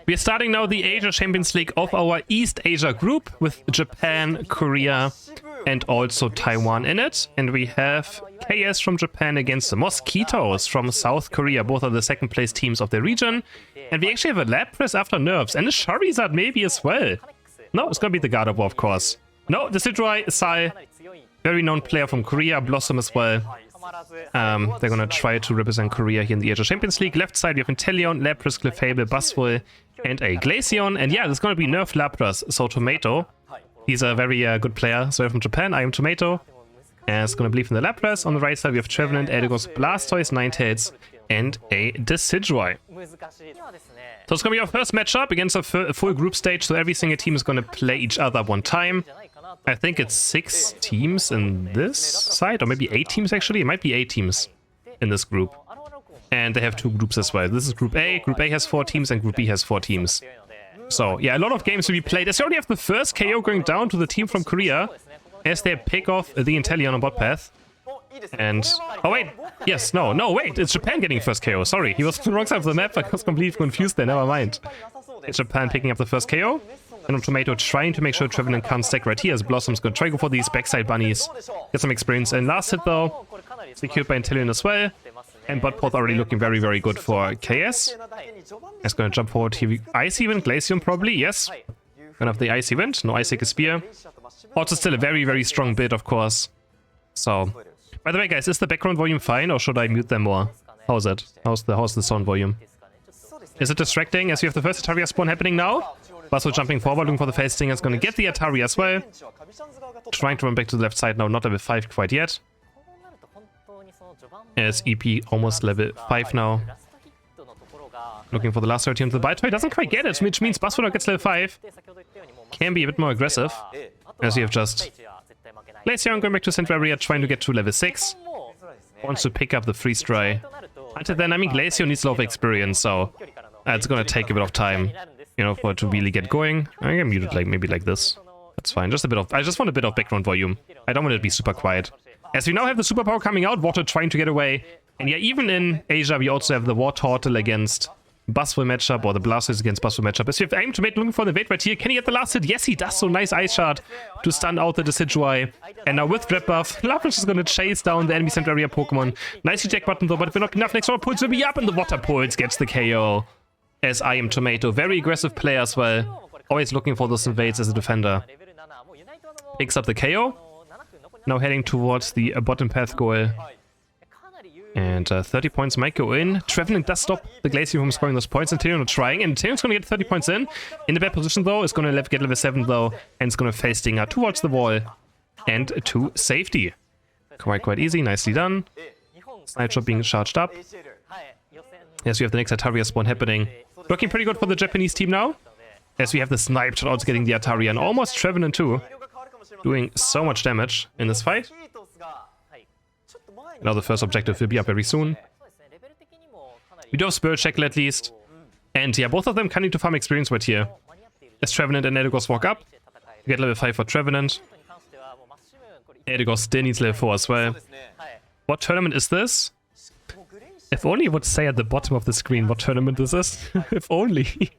We are starting now the Asia Champions League of our East Asia group with Japan, Korea, and also Taiwan in it. And we have KS from Japan against the Mosquitoes from South Korea. Both are the second place teams of the region. And we actually have a Lapras after nerfs and a Charizard maybe as well. No, it's gonna be the Gardevoir, of course. No, the Sidrai, Sai, very known player from Korea, Blossom as well. They're gonna try to represent Korea here in the Asia Champions League. Left side, we have Inteleon, Lapras, Clefable, Buzzwole, and a Glaceon. And yeah, this is gonna be nerf Lapras, so Tomato. He's a very good player. So from Japan, I am Tomato. And it's gonna believe in the Lapras. On the right side, we have Trevenant, Eldegoss, Blastoise, Ninetales, and a Decidueye. So it's gonna be our first matchup against a full group stage, so every single team is gonna play each other one time. I think it's 6 teams in this side, or maybe 8 teams actually. It might be 8 teams in this group. And they have 2 groups as well. This is Group A. Group A has 4 teams and Group B has 4 teams. So yeah, a lot of games to be played. As you already have the first KO going down to the team from Korea as they pick off the Inteleon on bot path. And oh wait, yes, no, wait, it's Japan getting first KO. Sorry, he was on the wrong side of the map. I was completely confused there. Never mind. It's Japan picking up the first KO. And Tomato trying to make sure Trevenant can't stack right here as Blossom's gonna try to go for these backside bunnies. Get some experience. And last hit though, secured by Inteleon as well. And bot path already looking very, very good for KS. It's gonna jump forward here. Icy Wind, Glaceon probably, yes. Gonna have the Icy Wind, no Icy Spear. Also still a very, very strong build, of course. So, by the way guys, is the background volume fine or should I mute them more? How's it? How's the sound volume? Is it distracting as we have the first Ataria spawn happening now? Buzzwole jumping forward, looking for the face stinger, is gonna get the Atari as well. Trying to run back to the left side now, not level 5 quite yet. As EP almost level 5 now. Looking for the last 30 on the bite. Doesn't quite get it, which means Buzzwole gets level 5. Can be a bit more aggressive. As you have just Glaceon going back to Centraria, trying to get to level 6. Wants to pick up the freeze dry. Until then, I mean, Glaceon needs a lot of experience, so it's gonna take a bit of time, you know, for it to really get going. I can mute it like maybe like this. That's fine. Just a bit of. I just want a bit of background volume. I don't want it to be super quiet. As we now have the superpower coming out, Water trying to get away. And yeah, even in Asia, we also have the War Turtle against Buzzwole matchup, or the Blastoise against Buzzwole matchup. As we have Aim Tomato looking for the evade right here. Can he get the last hit? Yes, he does. So nice Ice Shard to stun out the Decidueye. And now with Drip Buff, Lapras is going to chase down the enemy Centraria Pokemon. Nice eject button though, but if we're not enough, next Water Pulse will be up, and the Water Pulse gets the KO. As I am Tomato. Very aggressive player as well. Always looking for those invades as a defender. Picks up the KO. Now heading towards the bottom path goal. And 30 points might go in. Trevenant does stop the Glaceon from scoring those points. Inteleon trying. And Inteleon's going to get 30 points in. In the bad position though. It's going to get level 7 though. And it's going to face Stinger towards the wall. And to safety. Quite easy. Nicely done. Snipe Shot being charged up. Yes, we have the next Ataria spawn happening. Looking pretty good for the Japanese team now. As we have the Snipe Shot also getting the Ataria. And almost Trevenant too. Doing so much damage in this fight. Now the first objective will be up very soon. We do have Spirit Shackle at least. And yeah, both of them can need to farm experience right here. As Trevenant and Eldegoss walk up. We get level 5 for Trevenant. Eldegoss still needs level 4 as well. What tournament is this? If only it would say at the bottom of the screen what tournament this is. If only.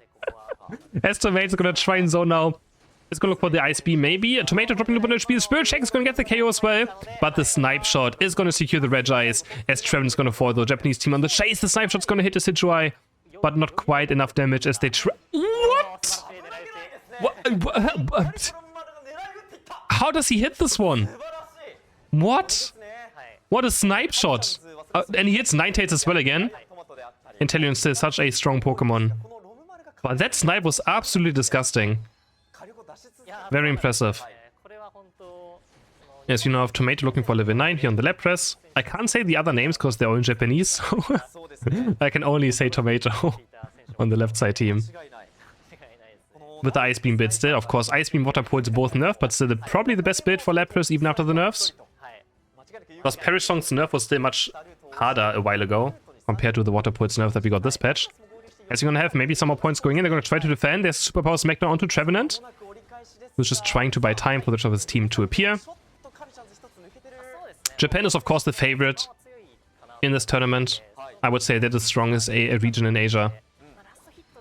As Tomato's gonna try and zone now. It's gonna look for the Ice Beam maybe. A Tomato dropping the bonus speed. Spirit Shackle is gonna get the KO as well. But the Snipe Shot is gonna secure the Regice. As Trevenant's gonna fall the Japanese team on the chase. The Snipe Shot's gonna hit the Decidueye. But not quite enough damage as they try. What? How does he hit this one? What? What a Snipe Shot. And he hits Ninetales as well again. Inteleon is still such a strong Pokemon. But that snipe was absolutely disgusting. Very impressive. As you know, I have Tomato looking for level 9 here on the Lapras. I can't say the other names because they're all in Japanese, so I can only say Tomato on the left side team. With the Ice Beam build still, of course, Ice Beam, Water Pulse both nerfed, but still probably the best build for Lapras even after the nerfs. Because Perish Song's nerf was still much harder a while ago compared to the Water Pulse nerf that we got this patch. As you're gonna have maybe some more points going in, they're gonna try to defend. There's Superpower Smackdown onto Trevenant, who's just trying to buy time for the rest of his team to appear. Japan is of course the favorite in this tournament. I would say they're the strongest a region in Asia.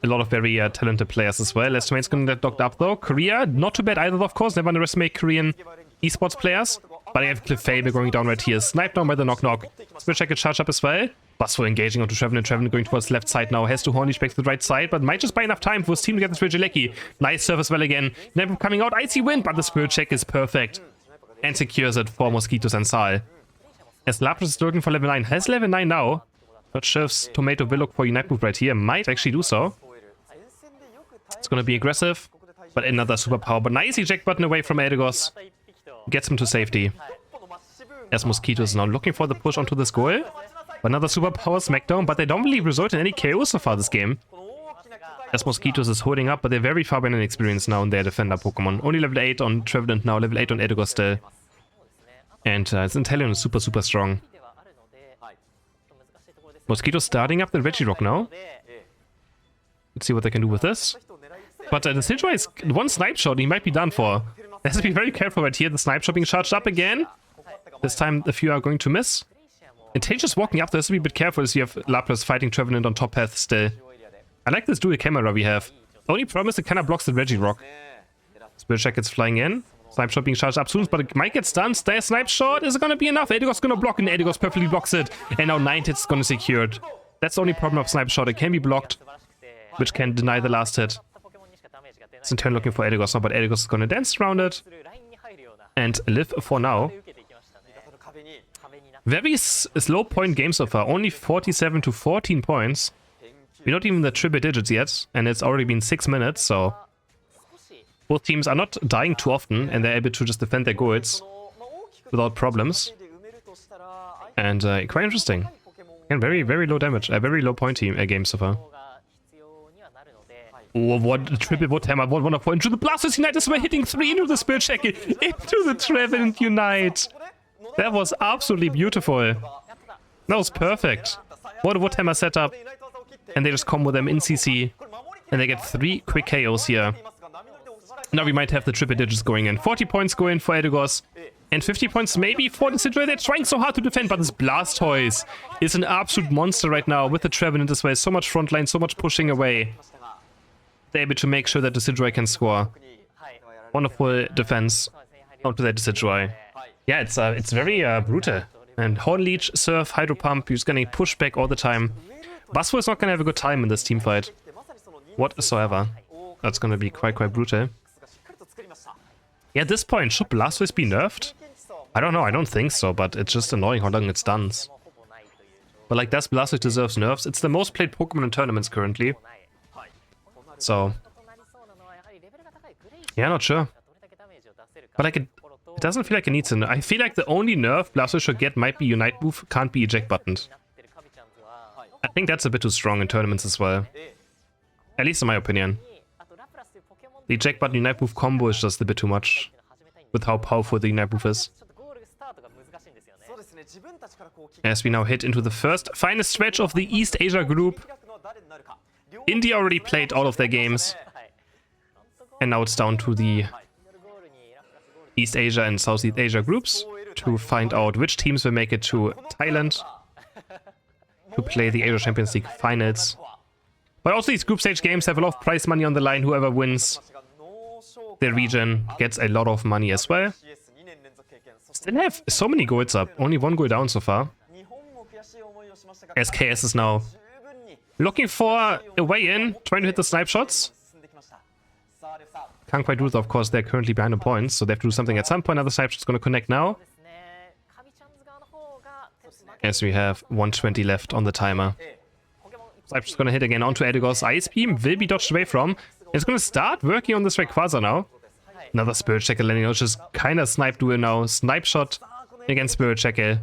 a lot of very talented players as well. Estimate's gonna get docked up though. Korea, not too bad either, of course. Never underestimate Korean esports players. But I have ClisHeroes going down right here. Sniped down by the knock-knock. Spirit Checker charge up as well. Busful engaging onto Treven, and Treven going towards the left side now. Has to Hornish back to the right side, but might just buy enough time for his team to get the Spirit Lecky. Nice serve as well again. Never coming out. Icy Wind, but the Spirit Check is perfect. And secures it for Mosquitoes and Sal. As Lapras is looking for level 9. Has level 9 now. Not sure if Tomato will look for Unite move right here. Might actually do so. It's gonna be aggressive. But another superpower. But nice eject button away from Edegos. Gets him to safety. As Mosquitoes now looking for the push onto this goal. Another superpower smackdown, but they don't really result in any KO so far this game. As Mosquitoes is holding up, but they're very far behind in experience now in their defender Pokemon. Only level 8 on Trevenant now, level 8 on Edegos still. And Inteleon is super, super strong. Mosquitoes starting up the Regirock now. Let's see what they can do with this. But the Sidra is one snipe shot, he might be done for. Has to be very careful right here. The snipe shot being charged up again. This time a few are going to miss. And Tail just walking up there, has to be a bit careful as you have Lapras fighting Trevenant on top path still. I like this dual camera we have. The only problem is it kind of blocks the Regirock. Spirit Check gets flying in. Snipe shot being charged up soon, but it might get stunned. Stay snipe shot. Is it gonna be enough? Edegos gonna block, and Edegos perfectly blocks it. And now 9 hits gonna secure it. That's the only problem of snipe shot. It can be blocked, which can deny the last hit. It's in turn looking for Edegos now, but Edegos is gonna dance around it and live for now. Very slow point game so far. Only 47 to 14 points. We're not even the triple digits yet, and it's already been 6 minutes, so both teams are not dying too often, and they're able to just defend their goals without problems. And quite interesting. And very, very low damage. A very low point game so far. Oh, what a triple wood hammer. What wonderful. Into the Blasters Unite as well, hitting 3 into the Spirit Check. Into the Trevenant Unite. That was absolutely beautiful. That was perfect. What a wood hammer setup. And they just combo them in CC. And they get 3 quick KOs here. Now we might have the triple digits going in. 40 points going for Edegos. And 50 points maybe for the Sidra. They're trying so hard to defend, but this Blastoise is an absolute monster right now with the Trevenant as well. So much frontline, so much pushing away. They're able to make sure that the Sidra can score. Wonderful defense onto that Sidra. Yeah, it's very brutal. And Horn Leech, Surf, Hydro Pump, he's getting pushed back all the time. Busful is not gonna have a good time in this team fight. Whatsoever. That's gonna be quite brutal. Yeah, at this point, should Blastoise be nerfed? I don't know, I don't think so, but it's just annoying how long it stuns. But like, does Blastoise deserves nerfs? It's the most played Pokemon in tournaments currently. So, yeah, not sure. But like, it doesn't feel like it needs a nerf. I feel like the only nerf Blastoise should get might be Unite move, can't be eject buttoned. I think that's a bit too strong in tournaments as well. At least in my opinion. The eject button Unite move combo is just a bit too much with how powerful the Unite move is. As we now hit into the final stretch of the East Asia group. India already played all of their games. And now it's down to the East Asia and Southeast Asia groups to find out which teams will make it to Thailand to play the Asia Champions League finals. But also these group stage games have a lot of prize money on the line. Whoever wins the region gets a lot of money as well. Still have so many goals up. Only 1 goal down so far. SKS is now looking for a way in, trying to hit the snipe shots. Can't quite do it, of course. They're currently behind on points, so they have to do something at some point. Another snipe shot's going to connect now. As we have 120 left on the timer. Snipe shot's going to hit again onto Edegos. Ice Beam will be dodged away from. It's going to start working on this Rayquaza now. Another Spirit Checker landing, which is kind of snipe duel now. Snipe shot against Spirit Checker.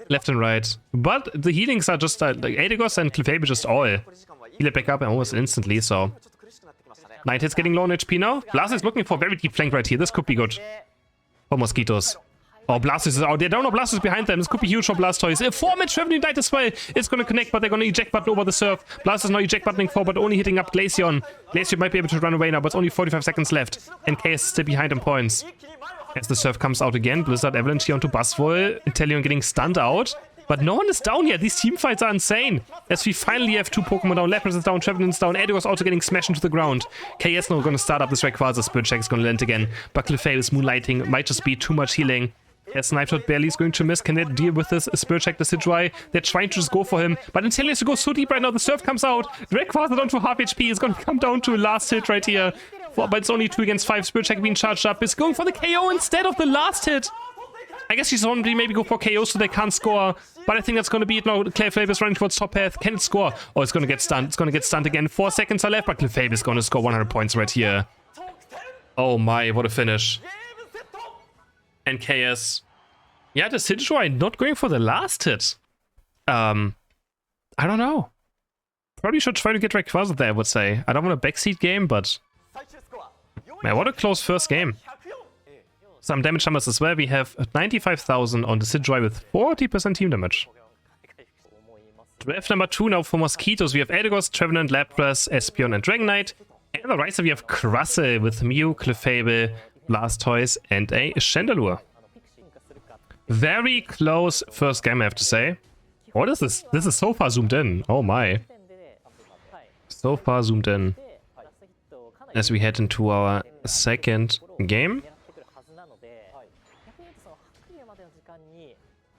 Left and right. But the healings are just like Edegos and ClisHeroes just all heal it back up almost instantly, so 9 hits getting low on HP now. Blastoise is looking for a very deep flank right here. This could be good for Mosquitoes. Oh, Blastoise is out. They don't know Blastoise behind them. This could be huge for Blastoise. 4-match Trevenant Unite as well. It's going to connect, but they're going to eject button over the surf. Blastoise now eject buttoning forward, but only hitting up Glaceon. Glaceon might be able to run away now, but it's only 45 seconds left. And KS is still behind in points. As the surf comes out again, Blizzard Avalanche here onto Busful. Inteleon getting stunned out. But no one is down yet. These team fights are insane. As we finally have 2 Pokemon down. Lapras is down, Trevenant's down. Edigos also getting smashed into the ground. KS now going to start up this Rayquaza. Spirit Check is going to land again. But Clefairy is moonlighting. Might just be too much healing. As Knife Shot barely is going to miss. Can they deal with this? Spirit Check Decidueye. They're trying to just go for him. But until he has to go so deep right now, the Surf comes out. Rayquaza down to half HP. Is going to come down to a last hit right here. But it's only 2 against 5. Spirit Check being charged up. It's going for the KO instead of the last hit. I guess he's only maybe go for KO so they can't score. But I think that's going to be it now. Clefairy is running towards top path. Can it score? Oh, it's going to get stunned. It's going to get stunned again. 4 seconds are left, but Clefairy is going to score 100 points right here. Oh my, what a finish. And KS. Yeah, the Decidueye not going for the last hit. I don't know. Probably should try to get Rayquaza there, I would say. I don't want a backseat game, but... Man, what a close first game. Some damage numbers as well. We have 95,000 on the Decidueye with 40% team damage. Draft number 2 now for Mosquitoes. We have Edigos, Trevenant, Lapras, Espeon, and Dragonite. And on the right side we have Crussel with Mew, Clefable, Blastoise, and a Chandelure. Very close first game, I have to say. What is this? This is so far zoomed in. Oh my. So far zoomed in. As we head into our second game.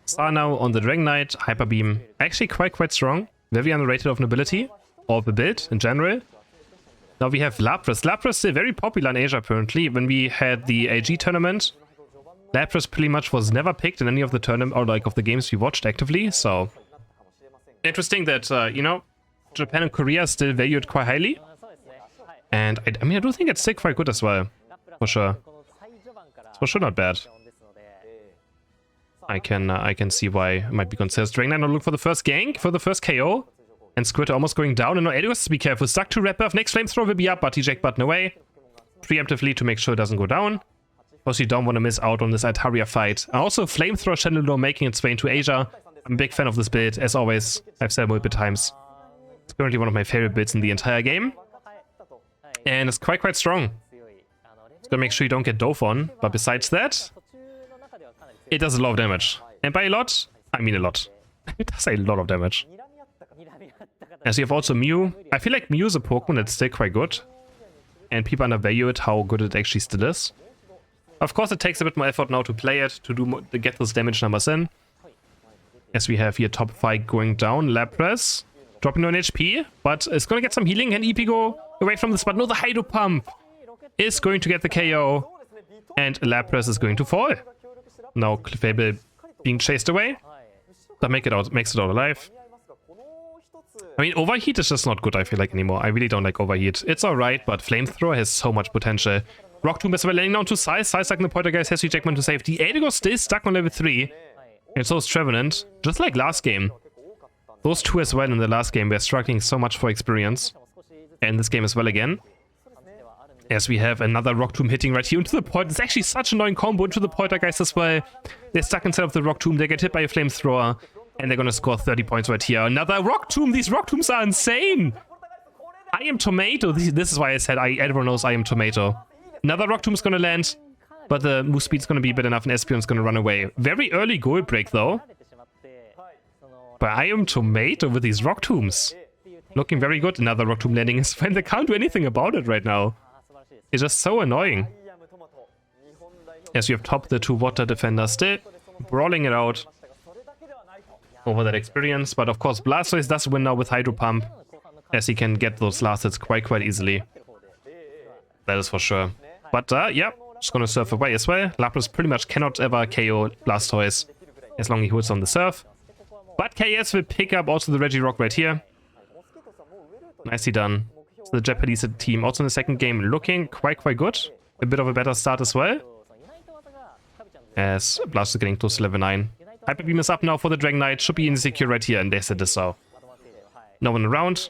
Star now on the Dragonite, Hyper Beam. Actually quite strong. Very underrated of an ability. Or of the build in general. Now we have Lapras. Lapras is very popular in Asia apparently. When we had the AG tournament, Lapras pretty much was never picked in any of the tournament or like of the games we watched actively. So interesting that you know, Japan and Korea still valued quite highly. And I mean I do think it's still quite good as well. For sure. It's for sure not bad. I can see why it might be considered. Dragonite now look for the first gank, for the first KO. And Squirtle almost going down. And now Edigos has to be careful. Stuck to Red Buff. Next Flamethrower will be up, but eject button away. Preemptively to make sure it doesn't go down. Because you don't want to miss out on this Altaria fight. Also, Flamethrower Chandelure making its way into Asia. I'm a big fan of this build, as always. I've said multiple times. It's currently one of my favorite builds in the entire game. And it's quite strong. It's gonna make sure you don't get dove on. But besides that, it does a lot of damage. And by a lot, I mean a lot. It does a lot of damage. As you have also Mew. I feel like Mew is a Pokemon that's still quite good. And people undervalue it, how good it actually still is. Of course, it takes a bit more effort now to play it, to get those damage numbers in. As we have here top 5 going down. Lapras dropping 9 HP, but it's going to get some healing. And EP go away from this, but no, the Hydro Pump is going to get the KO. And Lapras is going to fall. Now Clefable being chased away. That makes it out alive. I mean, Overheat is just not good, I feel like, anymore. I really don't like Overheat. It's alright, but Flamethrower has so much potential. Rock Tomb as well, landing down to Sai. Sai stuck in the Poltergeist, has Rejectment to safety. Edigos still stuck on level 3. And so is Trevenant. Just like last game. Those two as well in the last game were struggling so much for experience. And this game as well again. As we have another Rock Tomb hitting right here into the point. It's actually such an annoying combo into the Poltergeist as well. They're stuck inside of the Rock Tomb. They get hit by a Flamethrower. And they're gonna score 30 points right here. Another Rock Tomb! These Rock Tombs are insane! I am Tomato. This is why I said everyone knows I am Tomato. Another Rock Tomb is gonna land. But the move speed is gonna be bad enough and Espeon's gonna run away. Very early goal break though. But I am Tomato with these Rock Tombs. Looking very good. Another Rock Tomb landing is fine. They can't do anything about it right now. It's just so annoying. As you have top the 2 water defenders still brawling it out over that experience. But of course Blastoise does win now with Hydro Pump, as he can get those last hits quite easily. That is for sure. But yeah, just gonna surf away as well. Lapras pretty much cannot ever KO Blastoise as long as he holds on the surf. But KS will pick up also the Regirock right here. Nicely done. So the Japanese team also in the second game looking quite good. A bit of a better start as well. As Blastoise is getting close to level 9. Hyper Beam is up now for the Dragonite. Should be insecure right here, and they said this so. No one around.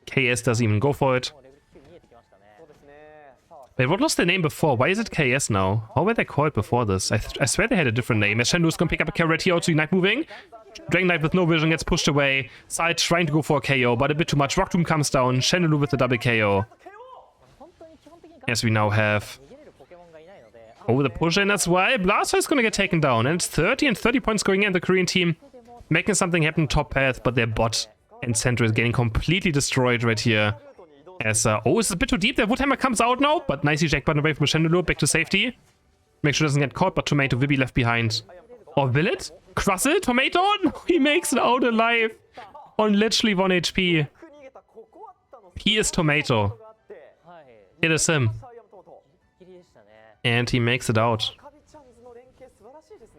KS doesn't even go for it. Wait, what was their name before? Why is it KS now? How were they called before this? I swear they had a different name. As Chandelure's gonna pick up a carrot here, also Unite moving. Dragonite with no vision gets pushed away. Side trying to go for a KO, but a bit too much. Rock Tomb comes down. Chandelure with the double KO. As we now have... Oh, the push in as well. Blastoise is gonna get taken down. And it's 30 and 30 points going in the Korean team. making something happen top path, but their bot and center is getting completely destroyed right here. As, oh, it's a bit too deep. The Woodhammer comes out now, but nicely jack button away from Chandelure, back to safety. Make sure it doesn't get caught, but Tomato will be left behind. Or will it? Cruzzle? Tomato? No, he makes it out alive on literally 1 HP. He is Tomato. It is him. And he makes it out.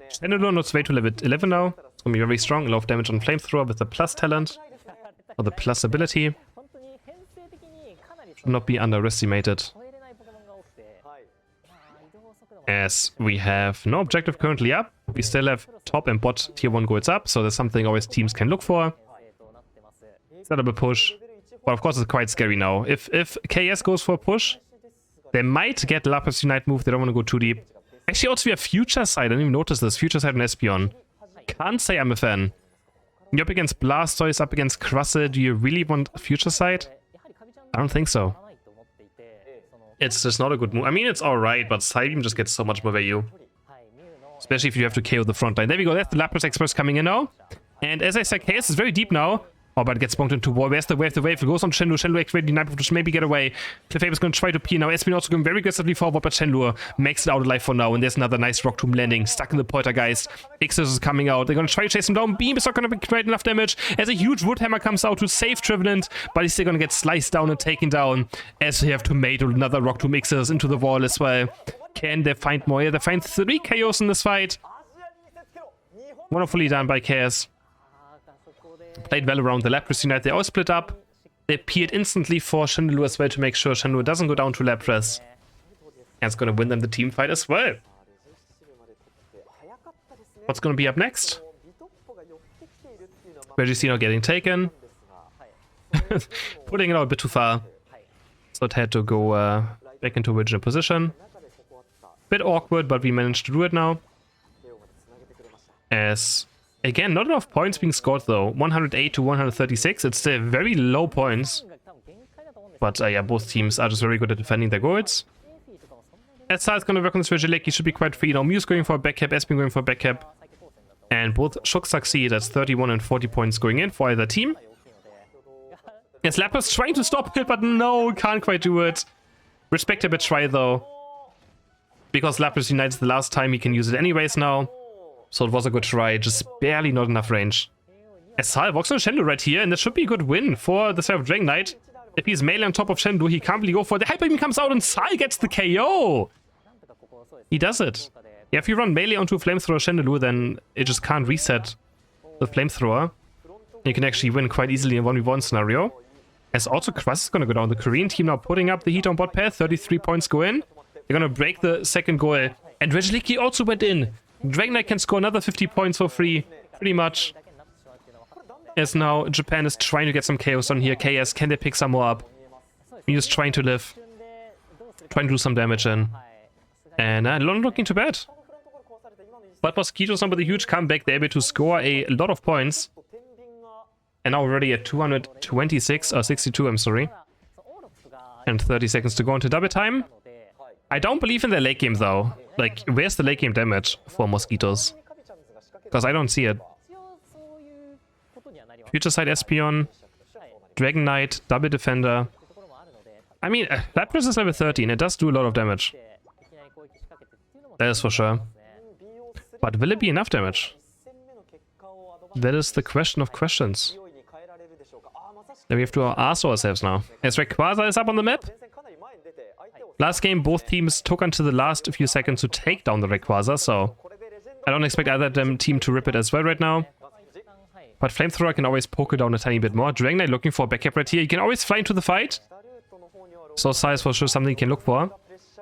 Chandelure on its way to level 11 now. It's going to be very strong. A lot of damage on Flamethrower with the plus talent. Or the plus ability. Should not be underestimated. As we have no objective currently up. We still have top and bot tier 1 golds up. So there's something always teams can look for. Set up a push. But of course it's quite scary now. If KS goes for a push, they might get Lapras Unite move. They don't want to go too deep. Actually, also we have Future Sight. I didn't even notice this. Future Sight and Espeon. Can't say I'm a fan. You're up against Blastoise, up against Cruzzle. Do you really want Future Sight? I don't think so. It's just not a good move. I mean, it's alright, but Psybeam just gets so much more value. Especially if you have to KO the front line. There we go. That's the Lapras Express coming in now. And as I said, KS is very deep now. Oh, but it gets bonked into wall. Where's the wave? The wave goes on Chandelure. Chandelure activating Night Move to maybe get away. Clefable is going to try to pee now. Espeon also going very aggressively forward, but Chandelure makes it out alive for now. And there's another nice Rock Tomb landing. Stuck in the Poltergeist. Xyz is coming out. They're going to try to chase him down. Beam is not going to create enough damage. As a huge Woodhammer comes out to save Trevenant, but he's still going to get sliced down and taken down. As they have Tomato, another Rock Tomb Xyz into the wall as well. Can they find more? Yeah, they find 3 KOs in this fight. Wonderfully done by KS. Played well around the Lapras Unite. They all split up. They appeared instantly for Chandelure as well to make sure Chandelure doesn't go down to Lapras. And it's going to win them the team fight as well. What's going to be up next? Regicino getting taken. Putting it out a bit too far. So it had to go back into original position. Bit awkward, but we managed to do it now. As... Again, not enough points being scored though. 108 to 136. It's still very low points. But yeah, both teams are just very good at defending their goals. Edsa is going to work on this Regieleki. He should be quite free now. Mew's going for a back cap. Espeon going for a back cap. And both should succeed. That's 31 and 40 points going in for either team. Yes, Lapras trying to stop it, but no, can't quite do it. Respectable try though. Because Lapras unites the last time, he can use it anyways now. So it was a good try, just barely not enough range. As Sal walks on Chandelure right here, and this should be a good win for the side of Dragon Knight. If he's melee on top of Chandelure, he can't really go for it. The Hyper Beam comes out and Sal gets the KO! He does it. Yeah, if you run melee onto a Flamethrower Chandelure, then it just can't reset the Flamethrower. You can actually win quite easily in a 1v1 scenario. As also Crust is going to go down. The Korean team now putting up the heat on bot path. 33 points go in. They're going to break the second goal. And Regieleki also went in. Dragon Knight can score another 50 points for free, pretty much. As now Japan is trying to get some chaos on here. KS, can they pick some more up? Mew is trying to live. Trying to do some damage in. And not looking too bad. But Mosquitoes now with a huge comeback. They're able to score a lot of points. And now already at 226, or 62, I'm sorry. And 30 seconds to go into double time. I don't believe in the late game though. Like, where's the late game damage for Mosquitoes? Because I don't see it. Future Sight Espeon, Dragon Knight, Double Defender. I mean, Lapras is level 13, it does do a lot of damage. That is for sure. But will it be enough damage? That is the question of questions. Then we have to ask ourselves now. As Rayquaza is up on the map. Last game, both teams took until the last few seconds to take down the Rayquaza, so I don't expect either of them team to rip it as well right now. But Flamethrower can always poke it down a tiny bit more. Dragon Knight looking for a backup right here. He can always fly into the fight. So size for sure something he can look for. And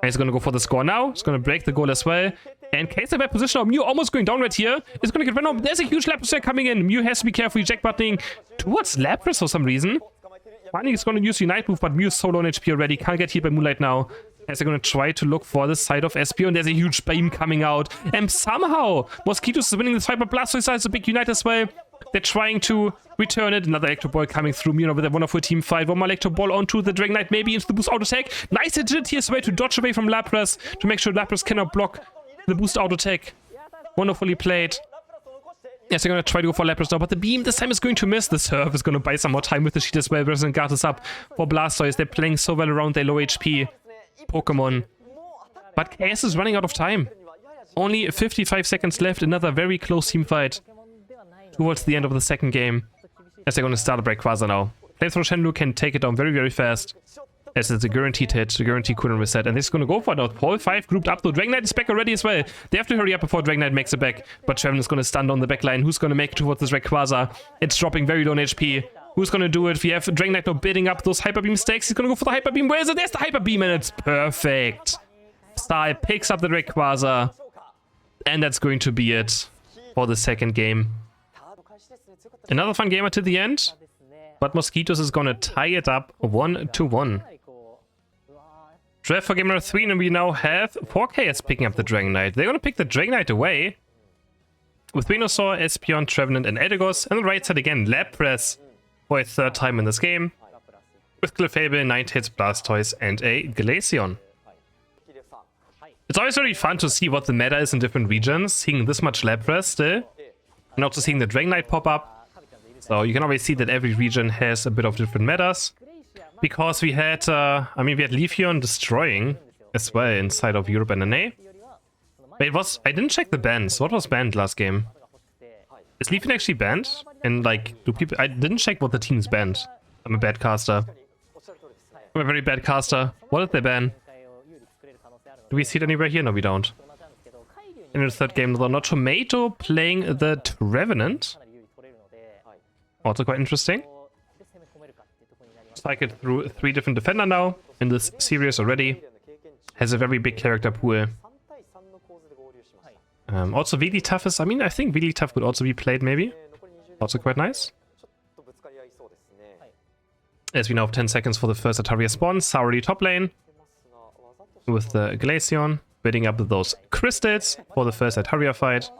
he's going to go for the score now. He's going to break the goal as well. And Kate's in bad position now. Mew almost going down right here. It's going to get run out. There's a huge Lapras coming in. Mew has to be careful. Jack buttoning towards Lapras for some reason. Finally, he's going to use Unite move, but Mew is so low on HP already. Can't get hit by Moonlight now. As they're going to try to look for the side of Espeon. There's a huge beam coming out. And somehow, Mosquitoes is winning this fight, but Blastoise has a big Unite as well. They're trying to return it. Another Electro Ball coming through. Mew with a wonderful team fight. One more Electro Ball onto the Dragon Knight, maybe into the boost auto attack. Nice agility as well to dodge away from Lapras to make sure Lapras cannot block the boost auto attack. Wonderfully played. Yes, they're going to try to go for Lapras now, but the beam this time is going to miss. The Surf is going to buy some more time with the sheet as well. Resident Guard is up for Blastoise. They're playing so well around their low HP Pokemon. But KS is running out of time. Only 55 seconds left. Another very close team fight towards the end of the second game. As they're going to start a Breakwaza now. Flamethrower Shenlu can take it down very, very fast. As it's a guaranteed hit, a guaranteed cooldown reset. And this is going to go for it now. Paul 5 grouped up though. Dragonite is back already as well. They have to hurry up before Dragonite makes it back. But Treven is going to stun down the backline. Who's going to make it towards this Rayquaza? It's dropping very low on HP. Who's going to do it? We have Dragonite now bidding up those Hyper Beam stakes. He's going to go for the Hyper Beam. Where is it? There's the Hyper Beam and it's perfect. Star picks up the Rayquaza. And that's going to be it for the second game. Another fun game until the end. But Mosquitoes is going to tie it up 1-1. Draft for game number 3, and we now have 4KS picking up the Dragonite. They're going to pick the Dragonite away. With Venusaur, Espeon, Trevenant, and Eldegoss. And on the right side again, Lapras for a third time in this game. With Clefable, Ninetales, Blastoise, and a Glaceon. It's always very fun to see what the meta is in different regions. Seeing this much Lapras still. And also seeing the Dragonite pop up. So you can always see that every region has a bit of different metas. Because we had, we had Leafeon destroying as well inside of Europe and NA. Wait, I didn't check the bans. What was banned last game? Is Leafeon actually banned? And like, I didn't check what the team's banned. I'm a bad caster. I'm a very bad caster. What did they ban? Do we see it anywhere here? No, we don't. In the third game, though, not Tomato playing the Trevenant. Also quite interesting. Cycled through 3 different defender now in this series already. Has a very big character pool. Also Wigglytuff is, I think Wigglytuff could also be played maybe. Also quite nice. As we now have 10 seconds for the first Ataria spawn. Sauri top lane. With the Glaceon. Bidding up those crystals for the first Ataria fight.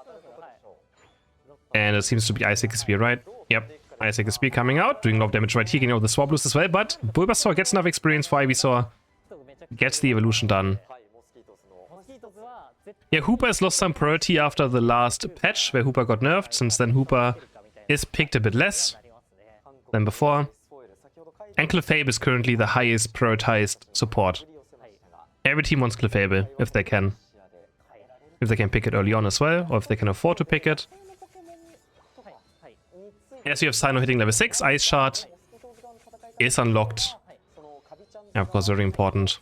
And it seems to be Ice Spear, right? Yep. Isaac Spear coming out, doing a lot of damage right here, getting out the Swablues as well, but Bulbasaur gets enough experience for Ivysaur, gets the evolution done. Yeah, Hooper has lost some priority after the last patch, where Hooper got nerfed. Since then, Hooper is picked a bit less than before. And Clefable is currently the highest prioritized support. Every team wants Clefable, if they can. If they can pick it early on as well, or if they can afford to pick it. As you have Sinnoh hitting level 6, Ice Shard is unlocked. Yeah, of course, very important.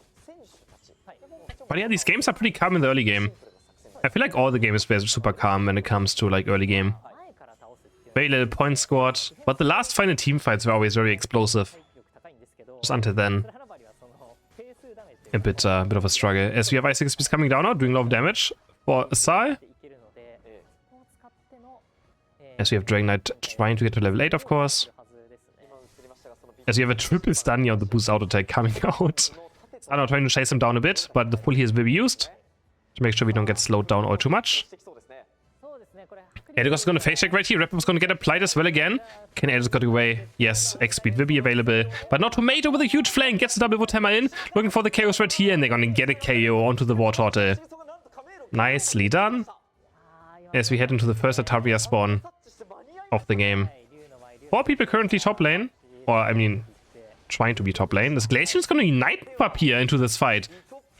But yeah, these games are pretty calm in the early game. I feel like all the games were super calm when it comes to like early game. Very little points scored, but the last final team fights were always very explosive. Just until then. A bit of a struggle. As we have Ice Speed coming down now, doing a lot of damage for Sai. As we have Dragonite trying to get to level 8, of course. As we have a triple stun on the boost auto attack coming out. I'm now trying to chase him down a bit, but the full heals will be used to make sure we don't get slowed down all too much. Eldegoss is going to face check right here. Rapid is going to get applied as well again. Can Eldegoss get away? Yes, X-Speed will be available. But not Tomato with a huge flank. Gets the double vote hammer in. Looking for the KOs right here, and they're going to get a KO onto the Wartortle. Nicely done. As we head into the first Ataria spawn of the game. 4 people currently top lane. Or, trying to be top lane. This Glaceon is going to Night up here into this fight.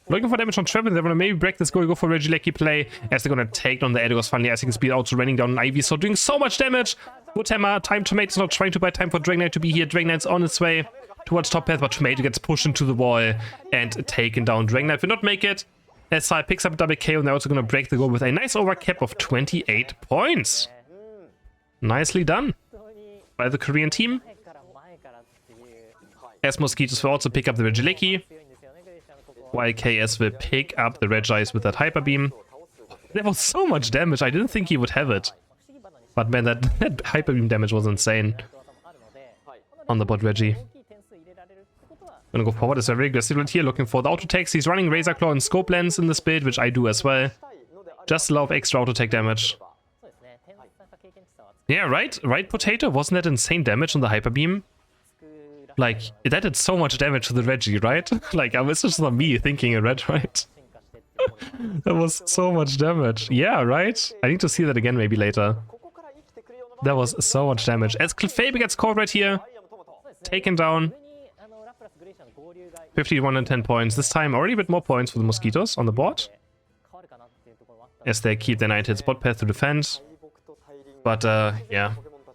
Looking for damage on Trevor. They're going to maybe break this goal, go for Regieleki play. As they're going to take down the Eldegoss. Finally, Ice Speed also running down Ivy. So doing so much damage. Wood Hammer. Time Tomato's not trying to buy time for Dragonite to be here. Dragonite's on its way towards top path, but Tomato gets pushed into the wall and taken down. Dragonite will not make it. As Sai picks up a double KO, and they're also going to break the goal with a nice overcap of 28 points. Nicely done by the Korean team. As Mosquitoes will also pick up the Regieleki, while KS will pick up the Regice with that Hyper Beam. There was so much damage, I didn't think he would have it. But man, that Hyper Beam damage was insane on the bot Reggie. Gonna go forward as a very aggressive right here, looking for the auto attacks. He's running Razor Claw and Scope Lens in this build, which I do as well. Just a lot of extra auto attack damage. Yeah, right, Potato? Wasn't that insane damage on the Hyper Beam? Like, that did so much damage to the Reggie, right? Like, it's just not me thinking it read right. That was so much damage. Yeah, right? I need to see that again maybe later. That was so much damage. As Clefable gets caught right here. Taken down. 51 and 10 points. This time already a bit more points for the Mosquitoes on the board. As they keep their 9-hit spot path to defend. But yeah,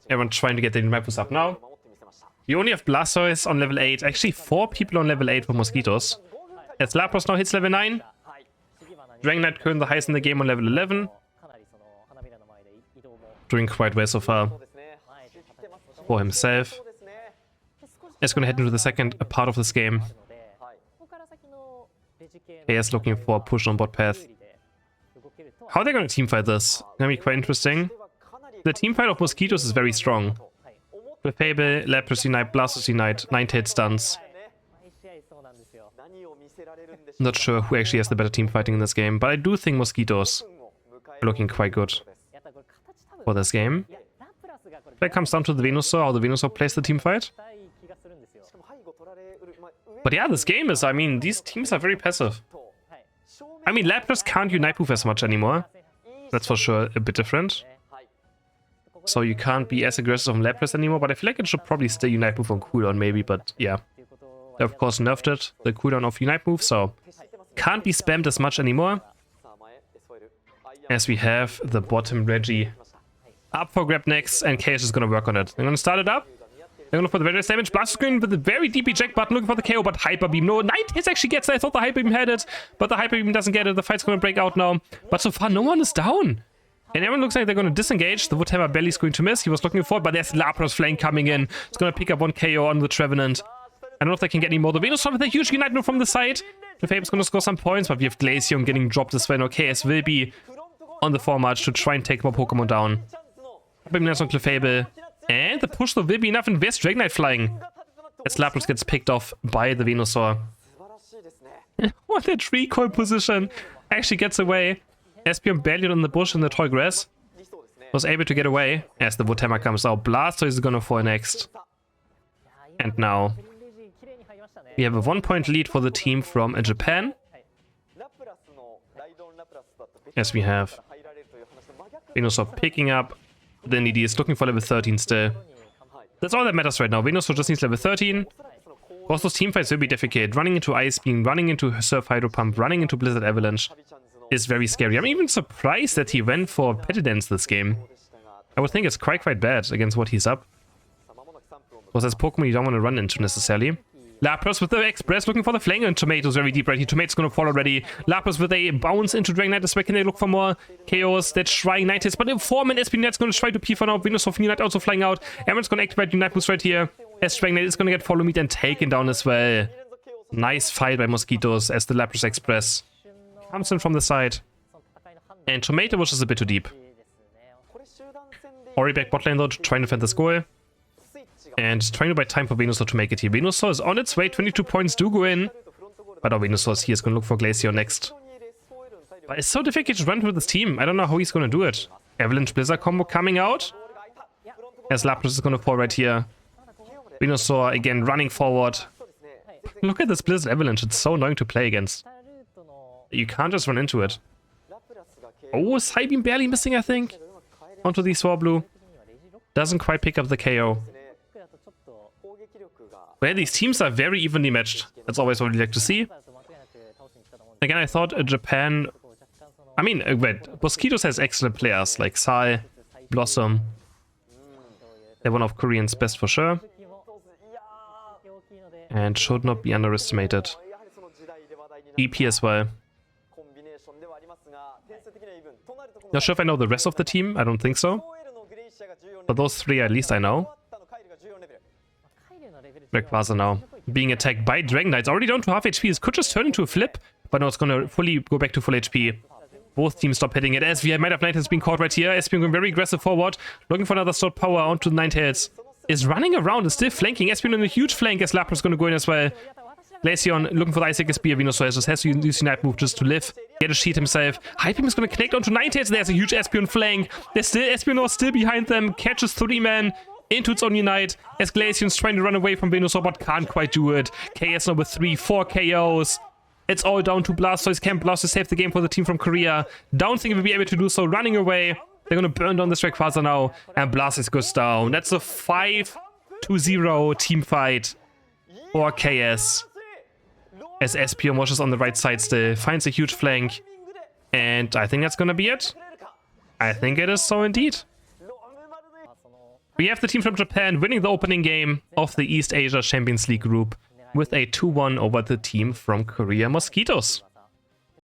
everyone's trying to get their map up now. You only have Blastoise on level 8. Actually, 4 people on level 8 for Mosquitoes. As Lapras now hits level 9. Dragonite currently the highest in the game on level 11. Doing quite well so far for himself. Is going to head into the second part of this game. KS looking for a push on bot path. How are they going to teamfight this? Going to be quite interesting. The teamfight of Mosquitoes is very strong. Clefable, Lapras Unite, Blastoise Unite, 9-hit stuns. Not sure who actually has the better team fighting in this game, but I do think Mosquitoes are looking quite good for this game. That comes down to the Venusaur, how the Venusaur plays the team fight. But yeah, this game is, I mean, these teams are very passive. I mean, Lapras can't Unite move as much anymore. That's for sure a bit different. So you can't be as aggressive on Lapras anymore, but I feel like it should probably stay Unite move on cooldown maybe, but yeah. They of course nerfed it, the cooldown of Unite move, so can't be spammed as much anymore. As we have the bottom Reggie up for grab next, and KS is gonna work on it. They're gonna start it up. They're gonna look for the very damage. Blast screen with a very deep eject button, looking for the KO, but Hyper Beam. No, 9 hits actually gets it. I thought the Hyper Beam had it, but the Hyper Beam doesn't get it. The fight's gonna break out now. But so far, no one is down. And everyone looks like they're gonna disengage. The Woodhammer barely is going to miss. He was looking for it, but there's Lapras Flame coming in. It's gonna pick up 1 KO on the Trevenant. I don't know if they can get any more. The Venusaur with a huge Unite move from the side. The Fabe's gonna score some points, but we have Glaceon getting dropped as well. No, KS will be on the formarch to try and take more Pokemon down. Hyper Beam on Clefable. And the push though will be enough, and there's Dragonite flying. As Lapras gets picked off by the Venusaur. What a tree coil position. Actually gets away. Espeon barely on the bush in the tall grass. Was able to get away as the Woodhammer comes out. Blastoise is gonna fall next. And now we have a 1-point lead for the team from Japan. As we have Venusaur picking up. Then he is looking for level 13 still. That's all that matters right now. Venusaur just needs level 13. Both those teamfights will be difficult. Running into Ice Beam, running into Surf Hydro Pump, running into Blizzard Avalanche is very scary. I'm even surprised that he went for Petidance this game. I would think it's quite bad against what he's up. Because that's Pokemon you don't want to run into necessarily. Lapras with the Express looking for the Flanger, and Tomato's very deep right here. Tomato's gonna fall already. Lapras with a bounce into Dragonite as well. Can they look for more KOs? That's trying 9 hits, but the Foreman Espinet's gonna try to P for now. Venusaur Unite also flying out. Everyone's gonna activate Unite boost right here. As Dragonite is gonna get Follow Meet and taken down as well. Nice fight by Mosquitoes as the Lapras Express comes in from the side. And Tomato was just a bit too deep. Ori back bot lane though, trying to defend this goal. And trying to buy time for Venusaur to make it here. Venusaur is on its way, 22 points do go in. But our Venusaur is here, is going to look for Glaceon next. But it's so difficult to run with this team. I don't know how he's going to do it. Avalanche Blizzard combo coming out. As Lapras is going to fall right here. Venusaur again running forward. Look at this Blizzard Avalanche, it's so annoying to play against. You can't just run into it. Oh, Psybeam barely missing, I think. Onto the Swablu. Doesn't quite pick up the KO. Well, these teams are very evenly matched. That's always what we like to see. Again, I thought Japan... I mean, wait, Mosquitoes has excellent players like Sai, Blossom. They're one of Korean's best for sure. And should not be underestimated. EP as well. Not sure if I know the rest of the team, I don't think so. But those 3 at least I know. Rayquaza now being attacked by Dragonites. Already down to half HP. This could just turn into a flip, but no, it's gonna fully go back to full HP. Both teams stop hitting it as we have Might of Night has been caught right here. Espeon going very aggressive forward, looking for another stored power onto the 9-tails. Is running around, is still flanking. Espeon in a huge flank as Lapras gonna go in as well. Glaceon looking for the Ice Spear. Venusaur just has to use Unite move just to live. Get a sheet himself. Hyper Beam is gonna connect onto 9-tails. There's a huge Espeon flank. There's still Espeon still behind them. Catches 3 men. Into its own Unite, as Glaceon's trying to run away from Venusaur, but can't quite do it. KS number 3, 4 KOs. It's all down to Blastoise. Can Blastoise save the game for the team from Korea? Don't think it will be able to do so. Running away. They're gonna burn down this Rayquaza now, and Blastoise goes down. That's a 5-0 team fight for KS. As Espeon washes on the right side still, finds a huge flank. And I think that's gonna be it. I think it is so indeed. We have the team from Japan winning the opening game of the East Asia Champions League group with a 2-1 over the team from Korea, Mosquitoes.